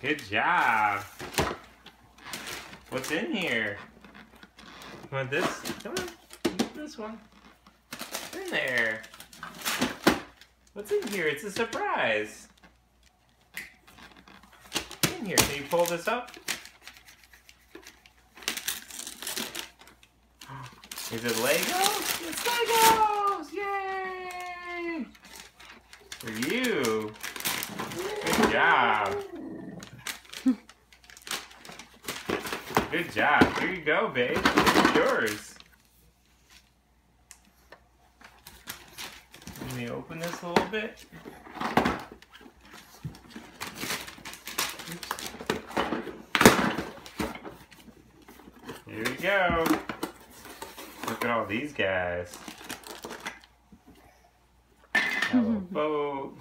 Good job. What's in here? You want this? Come on. Use this one. What's in there? What's in here? It's a surprise. In here. Can you pull this up? Is it Legos? It's Legos! Yay! For you. Good job. Good job. Here you go, babe. It's yours. Let me open this a little bit. Here we go. Look at all these guys. Got a little boat.